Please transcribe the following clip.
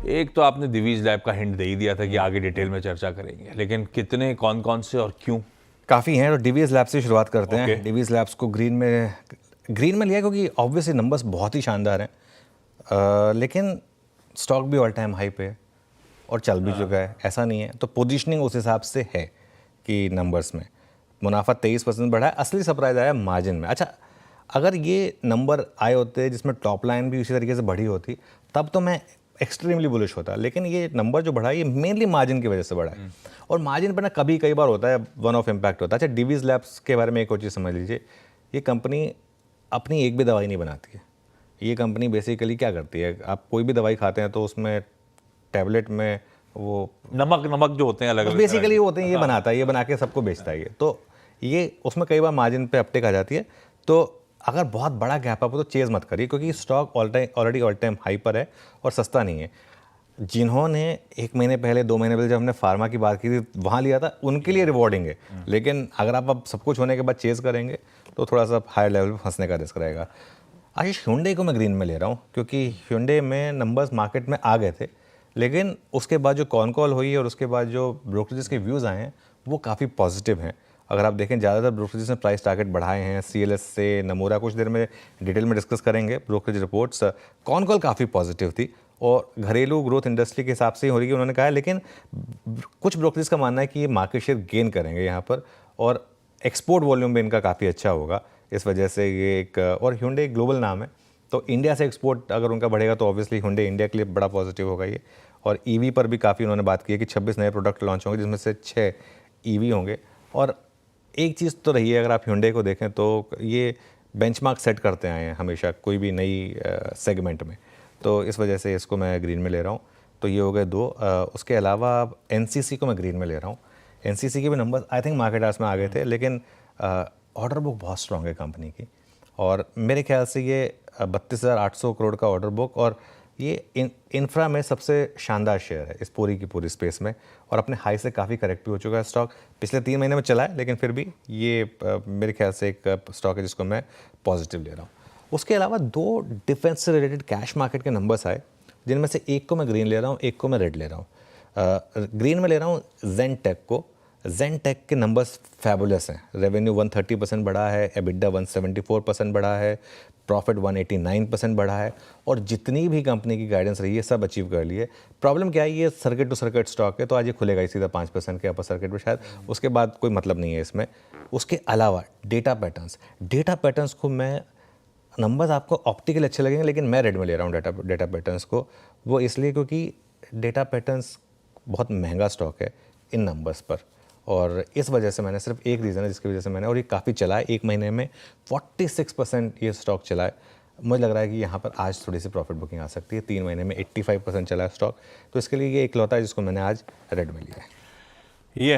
एक तो आपने दिवीज लैब का हिंट दे ही दिया था कि आगे डिटेल में चर्चा करेंगे, लेकिन कितने, कौन कौन से और क्यों? काफ़ी हैं। तो डीवीएस लैब से शुरुआत करते Okay. हैं। डीवीएस लैब्स को ग्रीन में लिया क्योंकि ऑब्वियसली नंबर्स बहुत ही शानदार हैं, लेकिन स्टॉक भी ऑल टाइम हाई पे है और चल भी चुका है, ऐसा नहीं है। तो पोजीशनिंग उस हिसाब से है कि नंबर्स में मुनाफा 23% बढ़ा है। असली सरप्राइज आया मार्जिन में। अच्छा, अगर ये नंबर आए होते जिसमें टॉप लाइन भी उसी तरीके से बढ़ी होती तब तो मैं एक्सट्रीमली बुलिश होता, लेकिन ये नंबर जो बढ़ा है ये मेनली मार्जिन की वजह से बढ़ा है। और मार्जिन पर ना कई बार होता है वन ऑफ इम्पैक्ट होता है। अच्छा, डीवीज लैब्स के बारे में एक और चीज़ समझ लीजिए, ये कंपनी अपनी एक भी दवाई नहीं बनाती है। ये कंपनी बेसिकली क्या करती है, आप कोई भी दवाई खाते हैं तो उसमें टैबलेट में वो नमक जो होते हैं अलग अलग बेसिकली होते हैं, ये बनाता है, ये बना के सबको बेचता है ये। तो ये उसमें कई बार मार्जिन पे अपटेक आ जाती है। तो अगर बहुत बड़ा गैप अप हो तो चेज़ मत करिए, क्योंकि stock already all time high पर है और सस्ता नहीं है। जिन्होंने 1 महीने पहले 2 महीने पहले जब हमने फार्मा की बात की थी वहाँ लिया था, उनके लिए रिवॉर्डिंग है। लेकिन अगर आप अब सब कुछ होने के बाद चेज़ करेंगे तो थोड़ा सा हायर लेवल पर फंसने का रिस्क रहेगा। आशीष, Hyundai को मैं ग्रीन में ले रहा हूँ क्योंकि Hyundai में नंबर्स मार्केट में आ गए थे, लेकिन उसके बाद जो कॉल हुई और उसके बाद जो ब्रोकरेजेस के व्यूज़ आए हैं वो काफ़ी पॉजिटिव हैं। अगर आप देखें ज़्यादातर ब्रोकरेजेस ने प्राइस टारगेट बढ़ाए हैं, CLS से नमूरा, कुछ देर में डिटेल में डिस्कस करेंगे ब्रोकरेज रिपोर्ट्स। कॉल काफ़ी पॉजिटिव थी और घरेलू ग्रोथ इंडस्ट्री के हिसाब से ही हो रही है उन्होंने कहा है, लेकिन कुछ ब्रोकरेज का मानना है कि ये मार्केट शेयर गेन करेंगे यहाँ पर और एक्सपोर्ट वॉल्यूम भी इनका काफ़ी अच्छा होगा। इस वजह से ये एक, और Hyundai एक ग्लोबल नाम है तो इंडिया से एक्सपोर्ट अगर उनका बढ़ेगा तो ऑब्वियसली Hyundai इंडिया के लिए बड़ा पॉजिटिव होगा ये। और ईवी पर भी काफ़ी उन्होंने बात की है कि 26 नए प्रोडक्ट लॉन्च होंगे जिसमें से 6 ईवी होंगे। और एक चीज़ तो रही है, अगर आप Hyundai को देखें तो ये बेंचमार्क सेट करते आए हैं हमेशा कोई भी नई सेगमेंट में, तो इस वजह से इसको मैं ग्रीन में ले रहा हूँ। तो ये हो गए दो। उसके अलावा NCC को मैं ग्रीन में ले रहा हूँ। NCC के भी नंबर आई थिंक मार्केट आर्स में आ गए थे, लेकिन ऑर्डर बुक बहुत स्ट्रॉन्ग है कंपनी की और मेरे ख्याल से ये 32,800 करोड़ का ऑर्डर बुक, और ये इंफ्रा में सबसे शानदार शेयर है इस पूरी की पूरी स्पेस में और अपने हाई से काफ़ी करेक्ट भी हो चुका है स्टॉक। पिछले 3 महीने में चला है, लेकिन फिर भी ये मेरे ख्याल से एक स्टॉक है जिसको मैं पॉजिटिव ले रहा हूँ। उसके अलावा 2 डिफेंस से रिलेटेड कैश मार्केट के नंबर्स आए, जिनमें से एक को मैं ग्रीन ले रहा हूँ, एक को मैं रेड ले रहा हूँ। ग्रीन में ले रहा हूँ ज़ेनटेक को। ज़ेनटेक के नंबर्स फैबुलस हैं। रेवेन्यू 130% बढ़ा है, एबिडा 174% बढ़ा है, प्रॉफिट 189% बढ़ा है और जितनी भी कंपनी की गाइडेंस रही है सब अचीव कर लिए। प्रॉब्लम क्या है, ये सर्किट टू सर्किट स्टॉक है तो आज ये खुलेगा ही सीधा 5% के अपर सर्किट पे शायद, उसके बाद कोई मतलब नहीं है इसमें। उसके अलावा डेटा पैटर्न्स को मैं, नंबर्स आपको ऑप्टिकल अच्छे लगेंगे लेकिन मैं रेड में ले रहा हूँ डेटा पैटर्न्स को। वो इसलिए क्योंकि डेटा पैटर्न्स बहुत महंगा स्टॉक है इन नंबर्स पर, और इस वजह से मैंने, सिर्फ एक रीज़न है जिसकी वजह से मैंने, और ये काफ़ी चला है, 1 महीने में 46% ये स्टॉक चला है। मुझे लग रहा है कि यहाँ पर आज थोड़ी सी प्रॉफिट बुकिंग आ सकती है। 3 महीने में 85% चला है स्टॉक, तो इसके लिए ये इकलौता है जिसको मैंने आज रेड में लिया है। ये